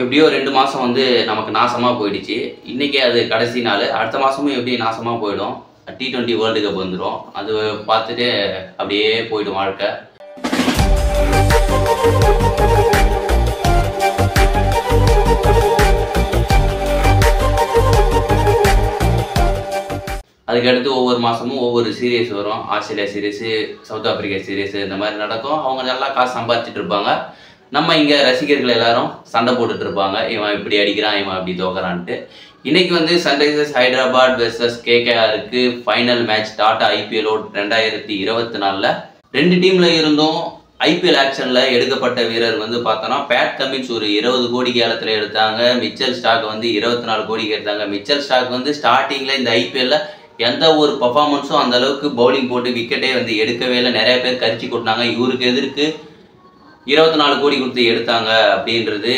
எப்படியோ 2 மாசம் வந்து நமக்கு நாசமா போயிடுச்சு. இன்னைக்கு அது கடைசி நாள். அடுத்த மாசமும் எப்படி நாசமா போயிடும். T20 வேர்ல்டு கப் வந்துரும். அது பார்த்துட்டு அப்படியே போயிடும் வாழ்க்கை. அதுக்கடுத்து ஒவ்வொரு மாசமும் ஒவ்வொரு சீரியஸ் வரும். Australia series, South Africa series இந்த மாதிரி நடக்கும். அவங்க நல்லா காசு சம்பாதிச்சுட்டு இருப்பாங்க. நம்ம இங்கே ரசிகர்கள் எல்லாரும் சண்டை போட்டுட்டு இருப்பாங்க. இவன் இப்படி அடிக்கிறான், இவன் அப்படி தோக்குறான்ட்டு. இன்னைக்கு வந்து சன்ரைசர்ஸ் ஹைதராபாத் வெர்சஸ் KKRக்கு ஃபைனல் மேட்ச் டாடா IPL 2024ல் 2 டீம்ல இருந்தும் IPL ஆக்ஷன்ல எடுக்கப்பட்ட வீரர் வந்து பார்த்தோன்னா பேட் கமின்ஸ் ஒரு 20 கோடி ஏலத்தில் எடுத்தாங்க. மிச்சல் ஸ்டாக் வந்து 24 கோடிக்கு எடுத்தாங்க. மிச்சல் ஸ்டாக் வந்து ஸ்டார்டிங்ல இந்த IPLல எந்த ஒரு பர்ஃபார்மன்ஸும் அந்த அளவுக்கு பவுலிங் போட்டு விக்கெட்டே வந்து எடுக்கவே இல்லை. நிறைய பேர் கரிச்சு கொட்டினாங்க. இவருக்கு எதிர்க்கு 24 கோடி கொடுத்து எடுத்தாங்க அப்படின்றது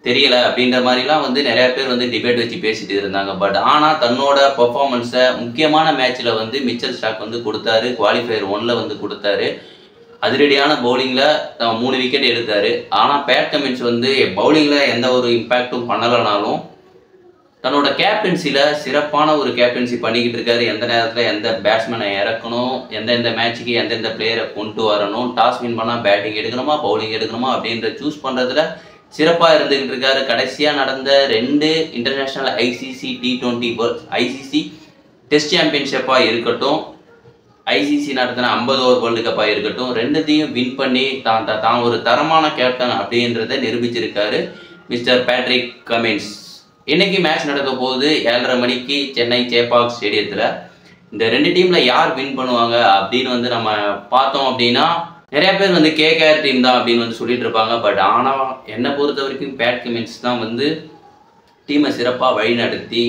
தெரியல அப்படின்ற மாதிரிலாம் வந்து நிறைய பேர் வந்து டிபேட் வச்சு பேசிட்டு இருந்தாங்க. பட் ஆனால் தன்னோட பர்ஃபார்மன்ஸை முக்கியமான மேட்ச்சில் வந்து மிச்சல் ஸ்டாக் வந்து கொடுத்தாரு. குவாலிஃபயர் 1ல் வந்து கொடுத்தாரு. அதிரடியான பவுலிங்கில் 3 விக்கெட் எடுத்தார். ஆனால் பேட் கமின்ஸ் வந்து பவுலிங்கில் எந்த ஒரு இம்பேக்டும் பண்ணலைனாலும் தன்னோட கேப்டன்சியில் சிறப்பான ஒரு கேப்டன்சி பண்ணிக்கிட்டு இருக்காரு. எந்த நேரத்தில் எந்த பேட்ஸ்மேனை இறக்கணும், எந்தெந்த மேட்சுக்கு எந்தெந்த பிளேயரை கொண்டு வரணும், டாஸ் வின் பண்ணால் பேட்டிங் எடுக்கணுமா பவுலிங் எடுக்கணுமா அப்படின்ற சூஸ் பண்ணுறதுல சிறப்பாக இருந்துக்கிட்டு இருக்காரு. கடைசியாக நடந்த 2 international ICC T20 ICC test சாம்பியன்ஷிப்பாக இருக்கட்டும், ICC நடத்தின 50 ஓவர் வேர்ல்டு கப்பாக இருக்கட்டும், 2த்தையும் வின் பண்ணி தான் ஒரு தரமான கேப்டன் அப்படின்றத நிரூபிச்சிருக்காரு மிஸ்டர் பேட்ரிக் கமின்ஸ். இன்னைக்கு மேட்ச் நடக்க போகுது 7:30 மணிக்கு சென்னை சேப்பாக் ஸ்டேடியத்தில். இந்த 2 டீமில் யார் வின் பண்ணுவாங்க அப்படின்னு வந்து நம்ம பார்த்தோம் அப்படின்னா நிறைய பேர் வந்து KKR டீம் தான் அப்படின்னு வந்து சொல்லிட்டு இருப்பாங்க. பட் ஆனால் என்னை பொறுத்த வரைக்கும் பேட் கமின்ஸ் தான் வந்து டீமை சிறப்பாக வழிநடத்தி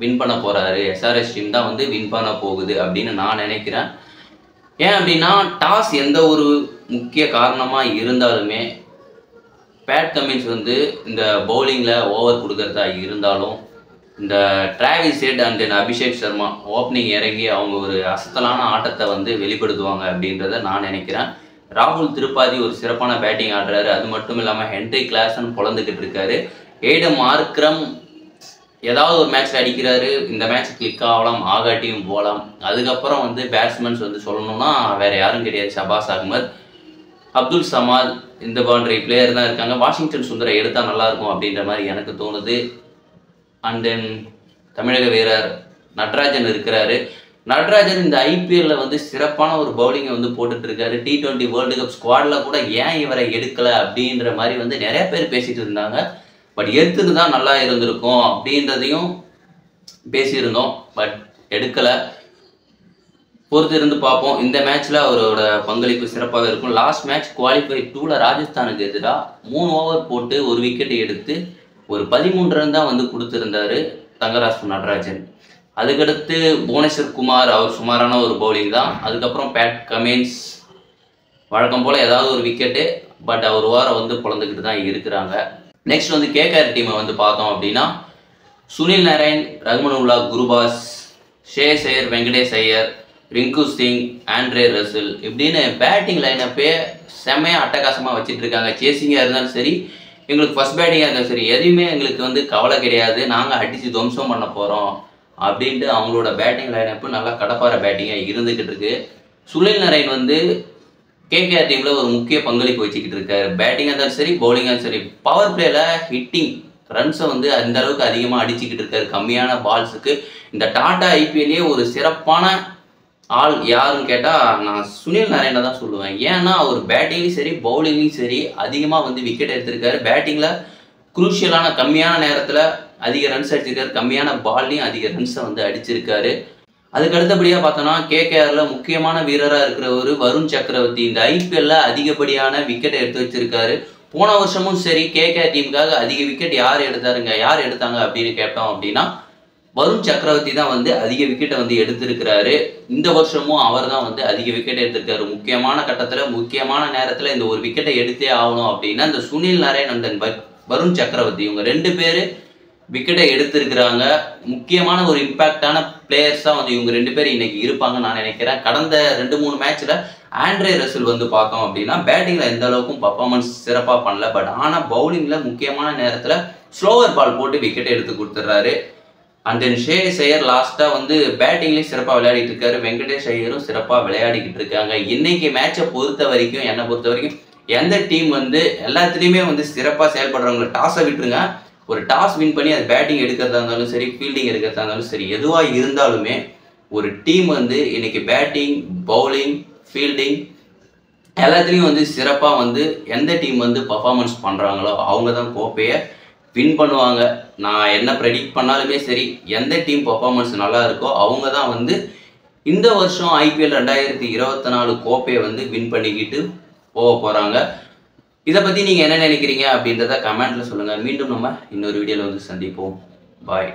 வின் பண்ண போகிறாரு. SRH டீம் தான் வந்து வின் பண்ண போகுது அப்படின்னு நான் நினைக்கிறேன். ஏன் அப்படின்னா டாஸ் எந்த ஒரு முக்கிய காரணமாக இருந்தாலுமே பேட் கமின்ஸ் வந்து இந்த பவுலிங்கில் ஓவர் கொடுக்கறதா இருந்தாலும் இந்த Travis head and Abhishek Sharma opening இறங்கி அவங்க ஒரு அசத்தலான ஆட்டத்தை வந்து வெளிப்படுத்துவாங்க அப்படின்றத நான் நினைக்கிறேன். ராகுல் திரிபாதி ஒரு சிறப்பான பேட்டிங் ஆடுறாரு. அது மட்டும் இல்லாமல் ஹென்ரி கிளாசன் பொழந்துக்கிட்டு இருக்காரு. ஏடம் மார்க்ரம் ஏதாவது ஒரு மேட்ச்சில் அடிக்கிறாரு. இந்த மேட்ச் கிளிக் ஆகலாம், ஆகாட்டியும் போகலாம். அதுக்கப்புறம் வந்து பேட்ஸ்மேன்ஸ் வந்து சொல்லணும்னா வேறு யாரும் கிடையாது. ஷபாஸ் அகமது, அப்துல் சமாத் இந்த மாதிரி பிளேயர் தான் இருக்காங்க. வாஷிங்டன் சுந்தரை எடுத்தால் நல்லாயிருக்கும் அப்படின்ற மாதிரி எனக்கு தோணுது. அண்ட் தென் தமிழக வீரர் நட்ராஜன் இருக்கிறாரு. நட்ராஜன் இந்த IPLல வந்து சிறப்பான ஒரு பவுலிங்கை வந்து போட்டுட்டு இருக்காரு. T20 வேர்ல்டு கப் ஸ்குவாடில் கூட ஏன் இவரை எடுக்கலை அப்படின்ற மாதிரி வந்து நிறைய பேர் பேசிட்டு இருந்தாங்க. பட் எடுத்துட்டு தான் நல்லா இருந்திருக்கும் அப்படின்றதையும் பேசியிருந்தோம். பட் எடுக்கலை. பொறுத்து இருந்து பார்ப்போம். இந்த மேட்ச்சில் அவரோட பங்களிப்பு சிறப்பாக இருக்கும். லாஸ்ட் மேட்ச் குவாலிஃபை 2ல் ராஜஸ்தானுக்கு எதிராக 3 ஓவர் போட்டு ஒரு விக்கெட் எடுத்து ஒரு 13 ரன் தான் வந்து கொடுத்துருந்தாரு தங்கராஜ் நட்ராஜன். அதுக்கடுத்து புவனேஸ்வர் குமார் அவர் சுமாரான ஒரு பவுலிங் தான். அதுக்கப்புறம் பேட் கமின்ஸ் வழக்கம் போல் ஏதாவது ஒரு விக்கெட்டு. பட் அவர் ஓவரை வந்து பொழந்துக்கிட்டு தான் இருக்கிறாங்க. நெக்ஸ்ட் வந்து KKR டீமை வந்து பார்த்தோம் அப்படின்னா சுனில் நரேன், ரஹ்மனுல்லா குருபாஸ், ஷேஸ் Iyer, Venkatesh Iyer, Rinku Singh, Andre Russell batting பேட்டிங் லைனப்பே செம்மையாக அட்டகாசமாக வச்சுட்டு இருக்காங்க. சேசிங்காக இருந்தாலும் சரி, எங்களுக்கு ஃபர்ஸ்ட் பேட்டிங்காக இருந்தாலும் சரி, எதையுமே எங்களுக்கு வந்து கவலை கிடையாது. நாங்கள் அடித்து துவம்சம் பண்ண போகிறோம் அப்படின்ட்டு அவங்களோட பேட்டிங் லைனப்பு நல்லா கடப்பார பேட்டிங்காக இருந்துக்கிட்டு இருக்கு. சுனில் நரேன் வந்து KKR டீமில் ஒரு முக்கிய பங்களிப்பு வச்சுக்கிட்டு இருக்காரு. பேட்டிங்காக இருந்தாலும் சரி, பவுலிங்காக சரி, பவர் பிளேயில் ஹிட்டிங் ரன்ஸை வந்து அந்த அளவுக்கு அதிகமாக அடிச்சுக்கிட்டு இருக்காரு கம்மியான பால்ஸுக்கு. இந்த டாடா IPLலே ஒரு சிறப்பான ஆள் யாருன்னு கேட்டால் நான் சுனில் நரேனை தான் சொல்லுவேன். ஏன்னா அவர் பேட்டிங்லையும் சரி பவுலிங்லையும் சரி அதிகமாக வந்து விக்கெட் எடுத்திருக்காரு. பேட்டிங்கில் குரூஷியலான கம்மியான நேரத்தில் அதிக ரன்ஸ் அடிச்சிருக்காரு. கம்மியான பால்லையும் அதிக ரன்ஸை வந்து அடிச்சிருக்காரு. அதுக்கு அடுத்தபடியாக பார்த்தோன்னா KKRல முக்கியமான வீரராக இருக்கிறவர் வருண் சக்கரவர்த்தி இந்த IPLல அதிகப்படியான விக்கெட்டை எடுத்து வச்சிருக்காரு. போன வருஷமும் சரி KKR டீமுக்காக அதிக விக்கெட் யார் எடுத்தாங்க அப்படின்னு கேட்டோம் அப்படின்னா வருண் சக்கரவர்த்தி தான் வந்து அதிக விக்கெட்டை வந்து எடுத்திருக்கிறாரு. இந்த வருஷமும் அவர் தான் வந்து அதிக விக்கெட் எடுத்திருக்காரு. முக்கியமான கட்டத்தில் முக்கியமான நேரத்தில் இந்த ஒரு விக்கெட்டை எடுத்தே ஆகணும் அப்படின்னா இந்த சுனில் நரேன் அண்ட் வருண் சக்கரவர்த்தி இவங்க 2 பேர் விக்கெட்டை எடுத்திருக்கிறாங்க. முக்கியமான ஒரு இம்பாக்டான பிளேயர்ஸா வந்து இவங்க 2 பேர் இன்னைக்கு இருப்பாங்கன்னு நான் நினைக்கிறேன். கடந்த 2-3 மேட்ச்ல ஆண்ட்ரே ரசல் வந்து பார்த்தோம் அப்படின்னா பேட்டிங்ல எந்த அளவுக்கும் பர்ஃபார்மன்ஸ் சிறப்பா பண்ணல. பட் ஆனா பவுலிங்ல முக்கியமான நேரத்துல ஸ்லோவர் பால் போட்டு விக்கெட்டை எடுத்து கொடுத்துறாரு. அண்ட் தென் ஷ்ரேயஸ் ஐயர் லாஸ்டா வந்து பேட்டிங்லயும் சிறப்பா விளையாடிட்டு இருக்காரு. வெங்கடேஷ் ஐயரும் சிறப்பா விளையாடிக்கிட்டு இருக்காங்க. இன்னைக்கு மேட்சை பொறுத்த வரைக்கும் என்னை பொறுத்த வரைக்கும் எந்த டீம் வந்து எல்லாத்துலேயுமே வந்து சிறப்பாக செயல்படுறவங்களை டாஸை விட்டுருங்க. ஒரு டாஸ் வின் பண்ணி அது பேட்டிங் எடுக்கிறதா இருந்தாலும் சரி, ஃபீல்டிங் எடுக்கிறதா இருந்தாலும் சரி, எதுவாக இருந்தாலுமே ஒரு டீம் வந்து இன்னைக்கு பேட்டிங், பவுலிங், ஃபீல்டிங் எல்லாத்துலேயும் வந்து சிறப்பாக வந்து எந்த டீம் வந்து பர்ஃபார்மன்ஸ் பண்ணுறாங்களோ அவங்க தான் கோப்பையை வின் பண்ணுவாங்க. நான் என்ன ப்ரெடிக்ட் பண்ணாலுமே சரி, எந்த டீம் பர்ஃபார்மன்ஸ் நல்லா இருக்கோ அவங்க தான் வந்து இந்த வருஷம் IPL 2024 கோப்பையை வந்து வின் பண்ணிக்கிட்டு போக போகிறாங்க. இதை பற்றி நீங்கள் என்ன நினைக்கிறீங்க அப்படின்றத கமெண்ட்டில் சொல்லுங்கள். மீண்டும் நம்ம இன்னொரு வீடியோவில் வந்து சந்திப்போம். பாய்.